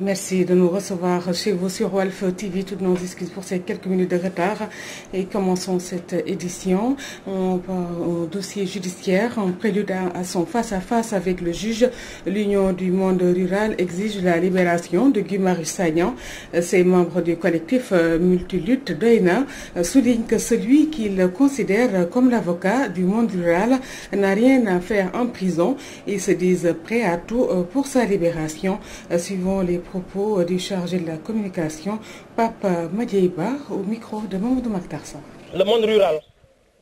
Merci de nous recevoir chez vous sur Walf TV. Toutes nos excuses pour ces quelques minutes de retard. Et commençons cette édition. On va au dossier judiciaire. En prélude à son face-à-face avec le juge, l'Union du monde rural exige la libération de Guy Marius Sagna. Ses membres du collectif Multilutte Doyna soulignent que celui qu'ils considèrent comme l'avocat du monde rural n'a rien à faire en prison. Ils se disent prêts à tout pour sa libération. Suivant les propos du chargé de la communication, Pape Madieba, au micro de Mamadou Maktarsa. Le monde rural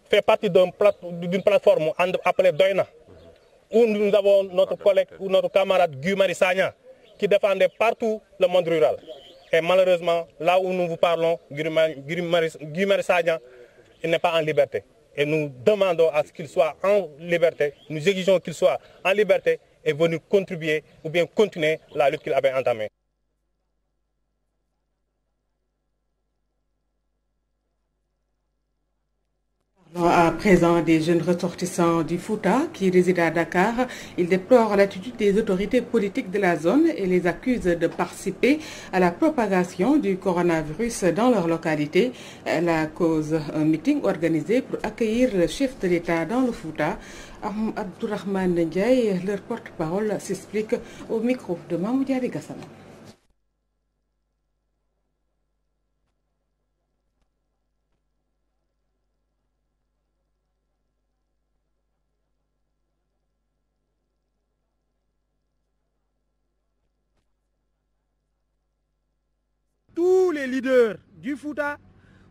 fait partie d'une plateforme appelée Doyna, où nous avons notre collègue ou notre camarade Guy Marius Sagna qui défendait partout le monde rural. Et malheureusement, là où nous vous parlons, Guy Marius Sagna, il n'est pas en liberté. Et nous demandons à ce qu'il soit en liberté, nous exigeons qu'il soit en liberté et venir contribuer ou bien continuer la lutte qu'il avait entamée. À présent, des jeunes ressortissants du Fouta qui résident à Dakar, ils déplorent l'attitude des autorités politiques de la zone et les accusent de participer à la propagation du coronavirus dans leur localité. La cause, un meeting organisé pour accueillir le chef de l'État dans le Fouta. Abdourahmane Ndiaye, leur porte-parole, s'explique au micro de Mamoudia Gassama. Tous les leaders du Fouta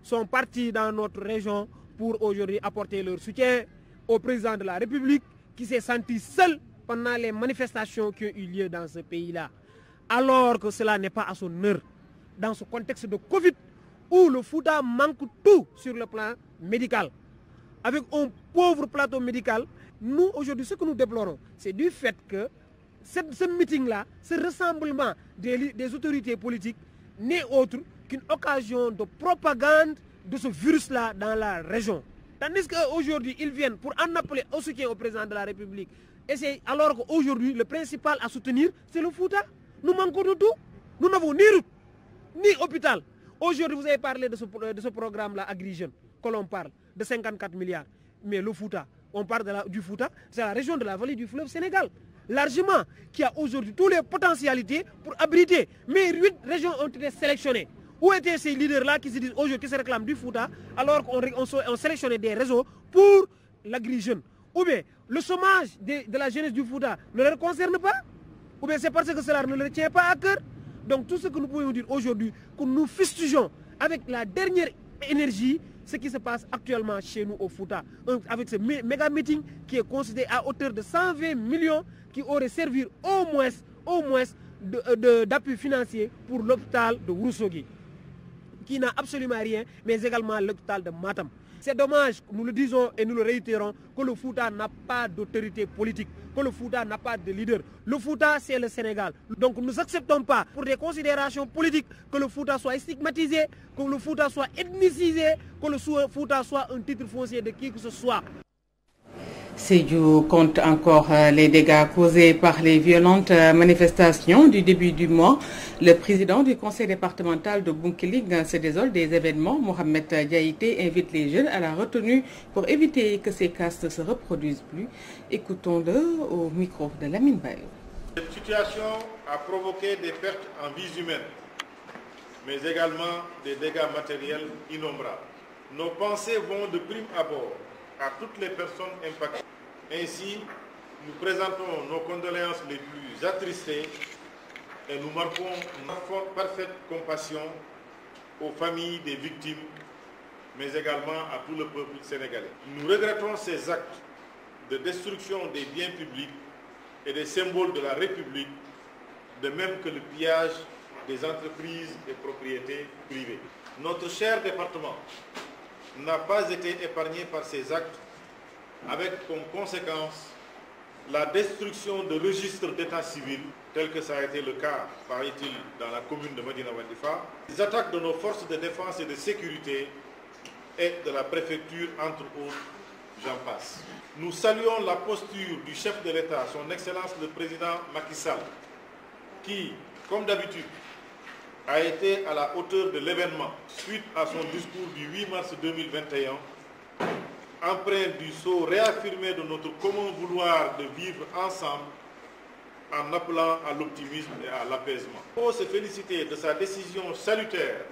sont partis dans notre région pour aujourd'hui apporter leur soutien au président de la République qui s'est senti seul pendant les manifestations qui ont eu lieu dans ce pays-là. Alors que cela n'est pas à son heure, dans ce contexte de Covid où le Fouta manque tout sur le plan médical. Avec un pauvre plateau médical, nous aujourd'hui ce que nous déplorons, c'est du fait que ce meeting-là, ce rassemblement des autorités politiques n'est autre qu'une occasion de propagande de ce virus-là dans la région. Tandis qu'aujourd'hui, ils viennent pour en appeler au soutien au président de la République. Et c'est alors qu'aujourd'hui, le principal à soutenir, c'est le Fouta. Nous manquons de tout. Nous n'avons ni route, ni hôpital. Aujourd'hui, vous avez parlé de ce programme-là, Agri-Jeunes, que l'on parle, de 54 milliards. Mais le Fouta, on parle du Fouta, c'est la région de la vallée du fleuve Sénégal. Largement, qui a aujourd'hui toutes les potentialités pour abriter. Mais 8 régions ont été sélectionnées. Où étaient ces leaders-là qui se disent aujourd'hui, qui se réclament du Fouta, alors qu'on sélectionnait des réseaux pour l'agri-jeune? Ou bien le chômage de la jeunesse du Fouta ne leur concerne pas? Ou bien c'est parce que cela ne leur tient pas à cœur? Donc tout ce que nous pouvons dire aujourd'hui, que nous fustigeons avec la dernière énergie, ce qui se passe actuellement chez nous au Fouta, avec ce méga meeting qui est considéré à hauteur de 120 millions qui aurait servi au moins d'appui financier pour l'hôpital de Ourossogui, qui n'a absolument rien, mais également l'hôpital de Matam. C'est dommage, nous le disons et nous le réitérons, que le Fouta n'a pas d'autorité politique, que le Fouta n'a pas de leader. Le Fouta, c'est le Sénégal. Donc nous n'acceptons pas, pour des considérations politiques, que le Fouta soit stigmatisé, que le Fouta soit ethnicisé, que le Fouta soit un titre foncier de qui que ce soit. Sédhiou compte encore les dégâts causés par les violentes manifestations du début du mois. Le président du conseil départemental de Bounkiling se désole des événements. Mohamed Diaïté invite les jeunes à la retenue pour éviter que ces cas ne se reproduisent plus. Écoutons-le au micro de Lamine Bayo. Cette situation a provoqué des pertes en vies humaines, mais également des dégâts matériels innombrables. Nos pensées vont de prime abord à toutes les personnes impactées. Ainsi, nous présentons nos condoléances les plus attristées et nous marquons notre parfaite compassion aux familles des victimes, mais également à tout le peuple sénégalais. Nous regrettons ces actes de destruction des biens publics et des symboles de la République, de même que le pillage des entreprises et propriétés privées. Notre cher département n'a pas été épargné par ces actes, avec comme conséquence la destruction de registres d'état civil, tel que ça a été le cas, paraît-il, dans la commune de Medina Wandifa, les attaques de nos forces de défense et de sécurité et de la préfecture, entre autres, j'en passe. Nous saluons la posture du chef de l'État, son Excellence le Président Macky Sall, qui, comme d'habitude, a été à la hauteur de l'événement suite à son discours du 8 mars 2021, empreint du sceau réaffirmé de notre commun vouloir de vivre ensemble en appelant à l'optimisme et à l'apaisement. Il faut se féliciter de sa décision salutaire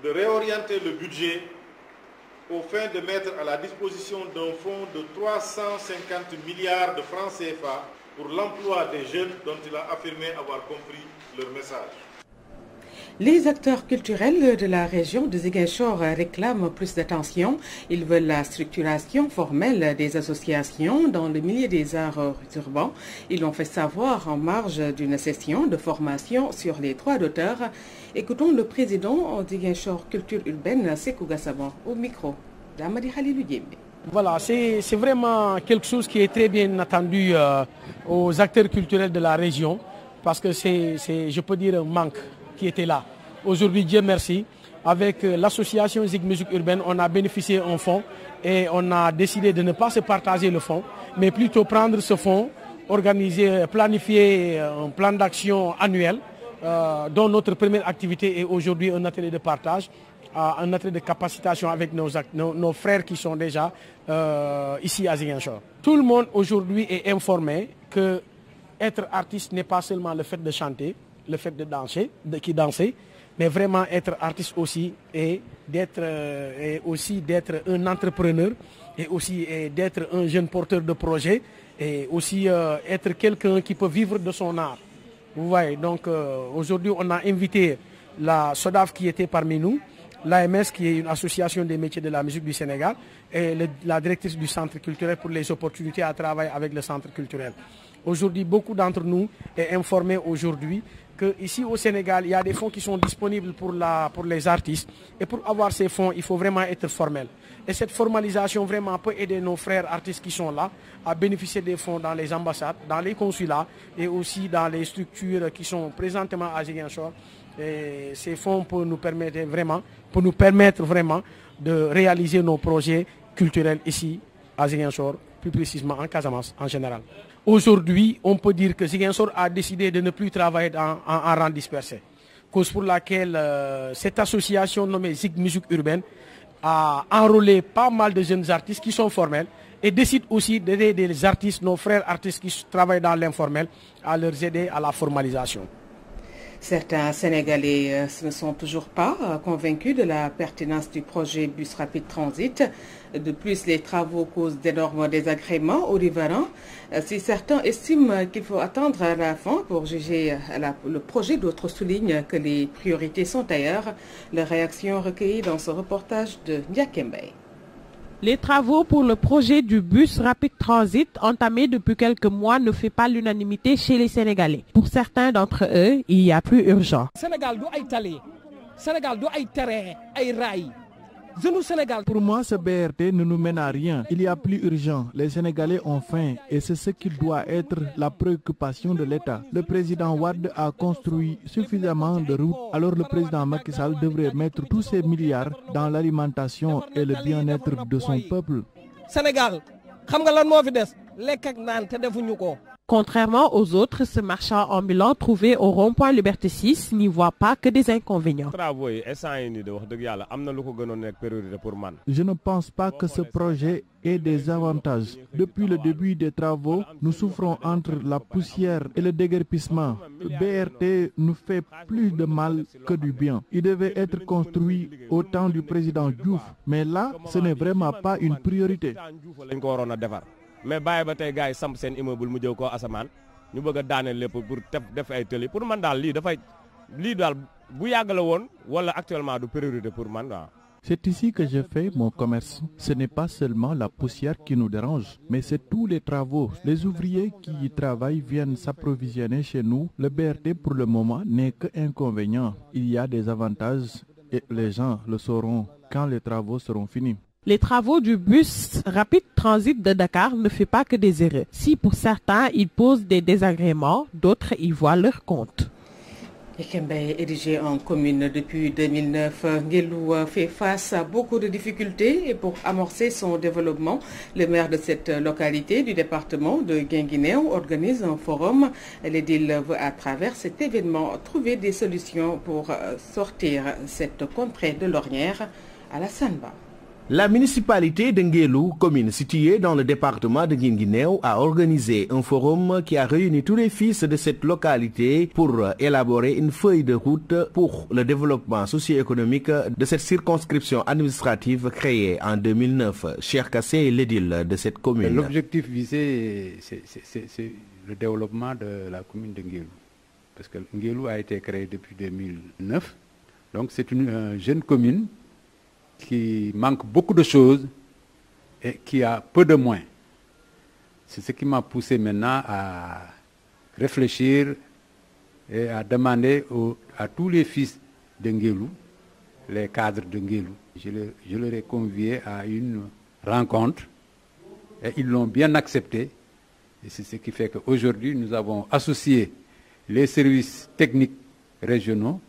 de réorienter le budget au fin de mettre à la disposition d'un fonds de 350 milliards de francs CFA pour l'emploi des jeunes dont il a affirmé avoir compris leur message. Les acteurs culturels de la région de Ziguinchor réclament plus d'attention. Ils veulent la structuration formelle des associations dans le milieu des arts urbains. Ils l'ont fait savoir en marge d'une session de formation sur les droits d'auteur. Écoutons le président de Ziguinchor Culture Urbaine, Sekou Gassaban, au micro d'Amadi Khalilou Diémé. Voilà, c'est vraiment quelque chose qui est très bien attendu aux acteurs culturels de la région parce que c'est, je peux dire, un manque qui était là. Aujourd'hui, Dieu merci, avec l'association Zig Musique Urbaine, on a bénéficié d'un fonds et on a décidé de ne pas se partager le fonds, mais plutôt prendre ce fonds, organiser, planifier un plan d'action annuel dont notre première activité est aujourd'hui un atelier de partage, un atelier de capacitation avec nos frères qui sont déjà ici à Ziguinchor. Tout le monde aujourd'hui est informé que être artiste n'est pas seulement le fait de chanter, le fait de danser, mais vraiment être artiste aussi et d'être un entrepreneur et aussi d'être un jeune porteur de projet et aussi être quelqu'un qui peut vivre de son art. Vous voyez, donc aujourd'hui on a invité la SODAV qui était parmi nous, l'AMS qui est une association des métiers de la musique du Sénégal et la directrice du centre culturel pour les opportunités à travailler avec le centre culturel. Aujourd'hui, beaucoup d'entre nous est informé aujourd'hui qu'ici au Sénégal, il y a des fonds qui sont disponibles pour les artistes. Et pour avoir ces fonds, il faut vraiment être formel. Et cette formalisation vraiment peut aider nos frères artistes qui sont là à bénéficier des fonds dans les ambassades, dans les consulats et aussi dans les structures qui sont présentement à Ziguinchor. Et ces fonds pour nous permettre vraiment de réaliser nos projets culturels ici à Ziguinchor, plus précisément en Casamance en général. Aujourd'hui, on peut dire que Ziguinchor a décidé de ne plus travailler en rang dispersé. Cause pour laquelle cette association nommée Zig Musique Urbaine a enrôlé pas mal de jeunes artistes qui sont formels et décide aussi d'aider des artistes, nos frères artistes qui travaillent dans l'informel, à leur aider à la formalisation. Certains Sénégalais ne sont toujours pas convaincus de la pertinence du projet Bus Rapide Transit. De plus, les travaux causent d'énormes désagréments aux riverains. Si certains estiment qu'il faut attendre à la fin pour juger le projet, d'autres soulignent que les priorités sont ailleurs. La réaction recueillie dans ce reportage de Ndiakembe. Les travaux pour le projet du bus rapide transit entamé depuis quelques mois ne fait pas l'unanimité chez les Sénégalais. Pour certains d'entre eux, il y a plus urgent. Sénégal do ay tali, Sénégal do ay terrain, ay rail. Sénégal. Pour moi, ce BRT ne nous mène à rien. Il y a plus urgent. Les Sénégalais ont faim et c'est ce qui doit être la préoccupation de l'État. Le président Wade a construit suffisamment de routes. Alors le président Macky Sall devrait mettre tous ces milliards dans l'alimentation et le bien-être de son peuple. Sénégal, xam nga lan mo fi dess? Lekk ak naan te defuñu ko. Contrairement aux autres, ce marchand ambulant trouvé au rond-point Liberté 6 n'y voit pas que des inconvénients. Je ne pense pas que ce projet ait des avantages. Depuis le début des travaux, nous souffrons entre la poussière et le déguerpissement. Le BRT nous fait plus de mal que du bien. Il devait être construit au temps du président Diouf, mais là, ce n'est vraiment pas une priorité. Mais baye ba tay gaay samp sen immeuble mu jëw ko asaman ñu bëgg daanel lépp pour def ay télé pour man dal li dal bu yag la won wala actuellement du priorité pour man. C'est ici que je fais mon commerce. Ce n'est pas seulement la poussière qui nous dérange, mais c'est tous les travaux. Les ouvriers qui y travaillent viennent s'approvisionner chez nous. Le BRT pour le moment n'est que inconvénient. Il y a des avantages et les gens le sauront quand les travaux seront finis. Les travaux du bus rapide transit de Dakar ne font pas que des erreurs. Si pour certains, ils posent des désagréments, d'autres y voient leur compte. Kembe est érigé en commune depuis 2009. Nguelou fait face à beaucoup de difficultés et pour amorcer son développement, le maire de cette localité du département de Guinguinéo organise un forum. L'édile veut à travers cet événement trouver des solutions pour sortir cette contrée de l'ornière à la Sanba. La municipalité de Nguelou, commune située dans le département de Guinguinéo, a organisé un forum qui a réuni tous les fils de cette localité pour élaborer une feuille de route pour le développement socio-économique de cette circonscription administrative créée en 2009. Cheikh Kassé est l'édile de cette commune. L'objectif visé, c'est le développement de la commune de Nguelou. Parce que Nguelou a été créée depuis 2009. Donc c'est une jeune commune qui manque beaucoup de choses et qui a peu de moyens. C'est ce qui m'a poussé maintenant à réfléchir et à demander à tous les fils de Nguelou, les cadres de Nguelou, je leur ai convié à une rencontre et ils l'ont bien accepté. Et c'est ce qui fait qu'aujourd'hui, nous avons associé les services techniques régionaux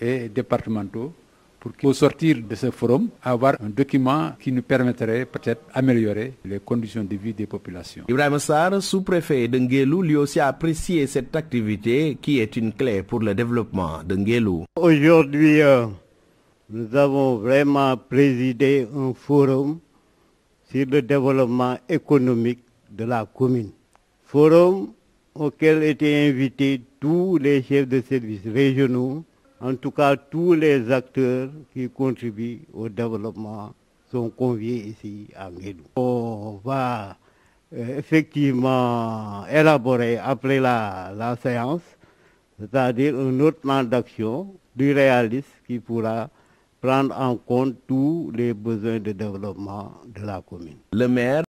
et départementaux pour qu'au sortir de ce forum, avoir un document qui nous permettrait peut-être d'améliorer les conditions de vie des populations. Ibrahim Sarr, sous-préfet de Nguelou, lui aussi a apprécié cette activité qui est une clé pour le développement de Nguelou. Aujourd'hui, nous avons vraiment présidé un forum sur le développement économique de la commune. Forum auquel étaient invités tous les chefs de services régionaux, en tout cas tous les acteurs qui contribuent au développement sont conviés ici à Nguelou. On va effectivement élaborer après la séance, c'est-à-dire un autre plan d'action du réaliste qui pourra prendre en compte tous les besoins de développement de la commune. Le maire